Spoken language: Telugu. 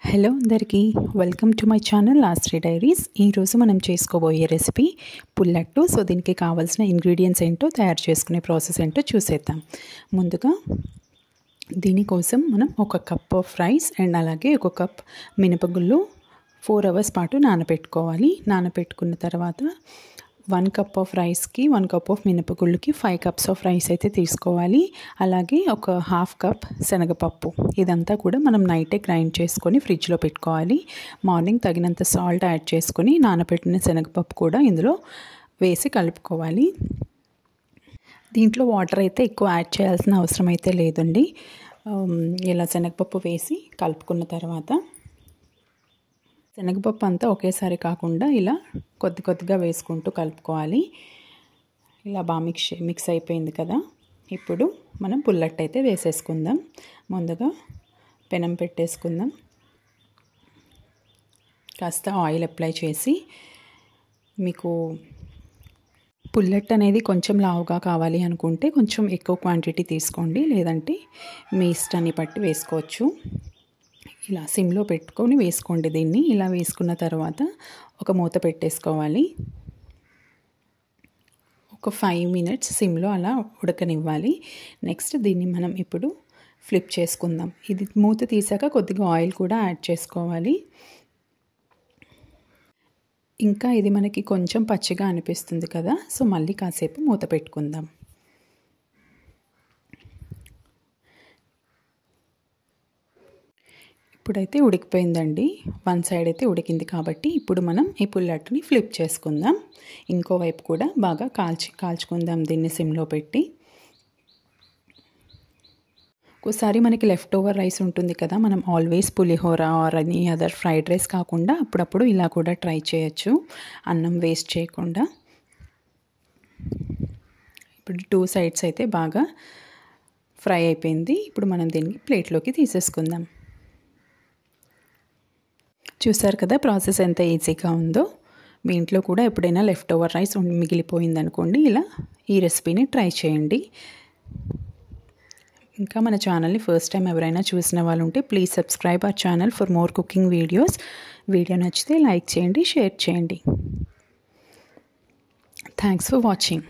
హలో అందరికీ వెల్కమ్ టు మై ఛానల్ ఆస్ట్రీ డైరీస్. ఈరోజు మనం చేసుకోబోయే రెసిపీ పుల్లట్టు. సో దీనికి కావాల్సిన ఇంగ్రీడియంట్స్ ఏంటో, తయారు చేసుకునే ప్రాసెస్ ఏంటో చూసేద్దాం. ముందుగా దీనికోసం మనం ఒక కప్ ఆఫ్ రైస్ అండ్ అలాగే ఒక కప్ మినపగుళ్ళు 4 hours పాటు నానబెట్టుకోవాలి. నానబెట్టుకున్న తర్వాత 1 cup ఆఫ్ రైస్కి 1 cup ఆఫ్ మినపగుళ్ళకి 5 cups ఆఫ్ రైస్ అయితే తీసుకోవాలి. అలాగే ఒక ½ cup శనగపప్పు. ఇదంతా కూడా మనం నైటే గ్రైండ్ చేసుకొని ఫ్రిడ్జ్లో పెట్టుకోవాలి. మార్నింగ్ తగినంత సాల్ట్ యాడ్ చేసుకొని నానబెట్టిన శనగపప్పు కూడా ఇందులో వేసి కలుపుకోవాలి. దీంట్లో వాటర్ అయితే ఎక్కువ యాడ్ చేయాల్సిన అవసరం అయితే లేదండి. ఇలా శనగపప్పు వేసి కలుపుకున్న తర్వాత శనగపప్పు అంతా ఒకేసారి కాకుండా ఇలా కొద్ది కొద్దిగా వేసుకుంటూ కలుపుకోవాలి. ఇలా బాగా మిక్స్ అయిపోయింది కదా. ఇప్పుడు మనం పుల్లట్టు అయితే వేసేసుకుందాం. ముందుగా పెనం పెట్టేసుకుందాం. కాస్త ఆయిల్ అప్లై చేసి, మీకు పుల్లట్టు అనేది కొంచెం లావుగా కావాలి అనుకుంటే కొంచెం ఎక్కువ క్వాంటిటీ తీసుకోండి, లేదంటే మీ ఇష్టాన్ని బట్టి వేసుకోవచ్చు. ఇలా సిమ్లో పెట్టుకొని వేసుకోండి దీన్ని. ఇలా వేసుకున్న తర్వాత ఒక మూత పెట్టేసుకోవాలి. ఒక 5 minutes సిమ్లో అలా ఉడకనివ్వాలి. నెక్స్ట్ దీన్ని మనం ఇప్పుడు ఫ్లిప్ చేసుకుందాం. ఇది మూత తీసాక కొద్దిగా ఆయిల్ కూడా యాడ్ చేసుకోవాలి. ఇంకా ఇది మనకి కొంచెం పచ్చిగా అనిపిస్తుంది కదా, సో మళ్ళీ కాసేపు మూత పెట్టుకుందాం. ఇప్పుడైతే ఉడికిపోయిందండి. 1 side అయితే ఉడికింది కాబట్టి ఇప్పుడు మనం ఈ పుల్లట్టుని ఫ్లిప్ చేసుకుందాం. ఇంకోవైపు కూడా బాగా కాల్చుకుందాం దీన్ని సిమ్లో పెట్టి. ఒకసారి మనకి లెఫ్ట్ ఓవర్ రైస్ ఉంటుంది కదా, మనం always pulihora or any other fried rice కాకుండా అప్పుడప్పుడు ఇలా కూడా ట్రై చేయొచ్చు, అన్నం వేస్ట్ చేయకుండా. ఇప్పుడు 2 sides అయితే బాగా ఫ్రై అయిపోయింది. ఇప్పుడు మనం దీన్ని ప్లేట్లోకి తీసేసుకుందాం. చూసారు కదా ప్రాసెస్ ఎంత ఈజీగా ఉందో. మీ ఇంట్లో కూడా ఎప్పుడైనా లెఫ్ట్ ఓవర్ రైస్ మిగిలిపోయింది అనుకోండి, ఇలా ఈ రెసిపీని ట్రై చేయండి. ఇంకా మన ఛానల్ని ఫస్ట్ టైం ఎవరైనా చూసిన వాళ్ళు ఉంటే please subscribe our channel for more cooking videos. Video నచ్చితే లైక్ చేయండి, షేర్ చేయండి. Thanks for watching.